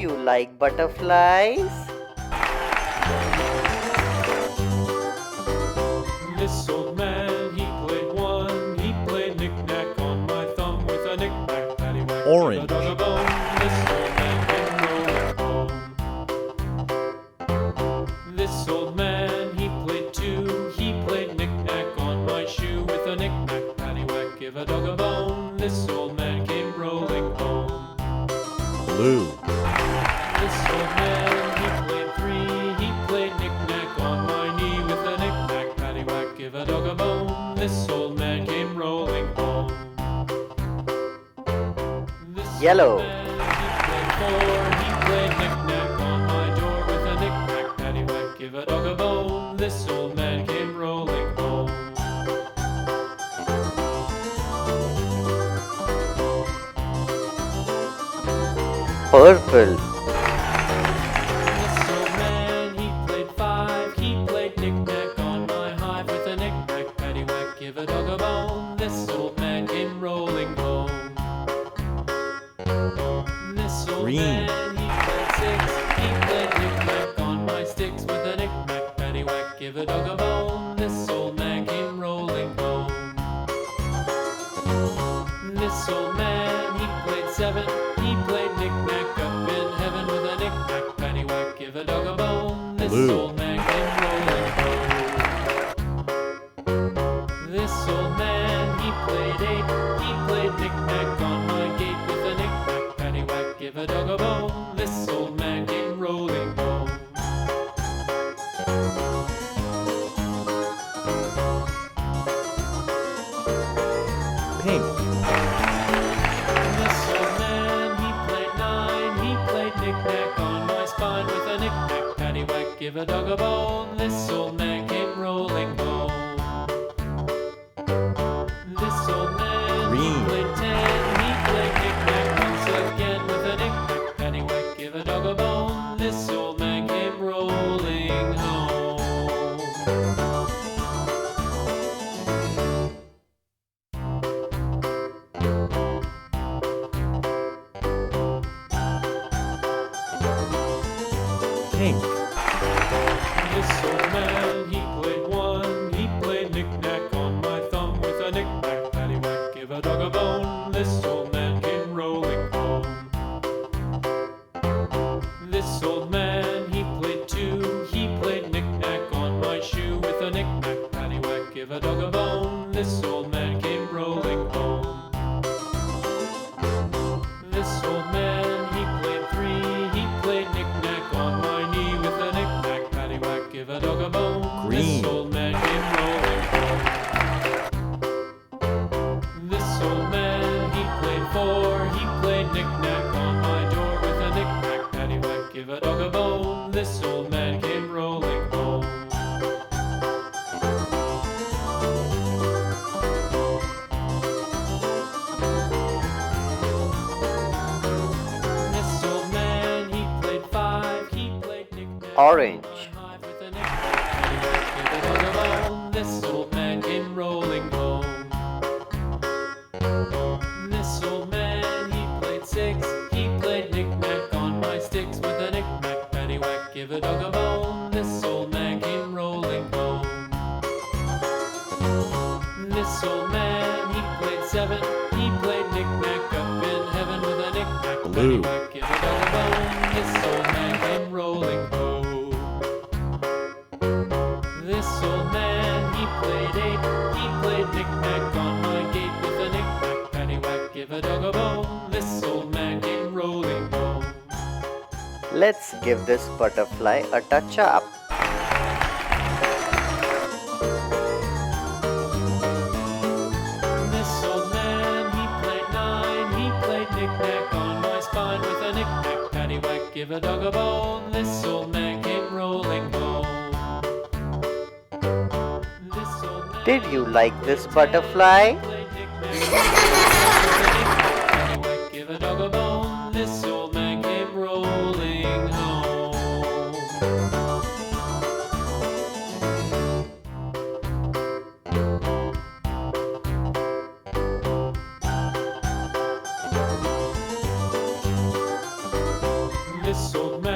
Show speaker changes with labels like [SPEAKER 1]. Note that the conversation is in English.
[SPEAKER 1] you like butterflies?
[SPEAKER 2] This old man, he played one. He played knick-knack on my thumb with a knick-knack, paddywhack,
[SPEAKER 3] Orange.
[SPEAKER 2] give a dog a bone. This old man came rolling home. This old man, he played two. He played knick-knack on my shoe with a knick-knack, paddywhack, give a dog a bone. This old man came rolling home.
[SPEAKER 3] Blue.
[SPEAKER 2] This old man, he played three. He played knick-knack on my knee with a knick-knack, paddywhack, give a dog a bone. This old man came rolling home. This
[SPEAKER 1] Yellow.
[SPEAKER 2] old man, he played four. He played knick-knack on my door with a knick-knack, paddywhack, give a dog a bone. This old man came rolling home.
[SPEAKER 1] Purple.
[SPEAKER 2] This old man, he played five. He played knick-knack on my hive with a knick-knack, paddywhack, give a dog a bone. This old man came rolling home. This old
[SPEAKER 3] Green.
[SPEAKER 2] man, he played six. He played knick-knack on my sticks with a knick-knack, paddywhack, give a dog a bone. This old man came rolling home. This old man, he played seven. He played knick-knack up in heaven with a knick-knack, paddywhack, give a dog a bone. This
[SPEAKER 3] Blue.
[SPEAKER 2] old man came rolling home. This old man, he played eight. He played knick-knack on my gate with a knick-knack, paddywhack, give a dog a bone. This old man came rolling home.
[SPEAKER 3] Pink.
[SPEAKER 2] This old man, he played nine. He played knick-knack on my spine with a knick-knack, paddywhack, give a dog a bone. This old man came rolling home. This old man, he
[SPEAKER 3] Green.
[SPEAKER 2] played ten. He played knick-knack once again with a knick-knack, paddywhack, give a dog a bone. This old man came rolling home.
[SPEAKER 3] Pink.
[SPEAKER 2] This old man, he played one. He played knick-knack on my thumb with a knick-knack, paddywhack, give a dog a bone. This old man came rolling home. This old man, he played two. He played knick-knack on my shoe with a knick-knack, paddywhack, give a dog a bone. This old man came rolling home. This old man, he played three. He played knick-knack on my knee with a knick-knack, paddywhack, give a dog a bone.
[SPEAKER 3] Green.
[SPEAKER 2] This old man came rolling home. This old man, he played four. He played knick-knack on my door with a knick-knack, paddywhack, give a dog a bone. This old man came rolling home. This old man, he played five. He played knick-knack
[SPEAKER 1] Orange.
[SPEAKER 2] on my hive with a knick-knack, paddywhack, give a dog a bone. This old man came rolling home. This old man, he played six. He played knick-knack on my sticks with a knick-knack, paddywhack, give a dog a bone. This old man came rolling home. This old man, he played seven. He played knick-knack up in heaven with a knick-knack,
[SPEAKER 3] Blue.
[SPEAKER 2] paddywhack, give a dog a bone. This old man came rolling home. This old man, he played eight. He played knick-knack on my gate with a knick-knack, paddywhack, give a dog a bone. This old man came rolling home.
[SPEAKER 1] Let's give this butterfly a touch up.
[SPEAKER 2] This old man, he played nine. He played knick-knack on my spine with a knick-knack, paddywhack, give a dog a bone. This old man came rolling home. This old man,
[SPEAKER 1] Did you like this butterfly?
[SPEAKER 2] played knick-knack, paddywhack, give a dog a bone. This old man came rolling home. This old man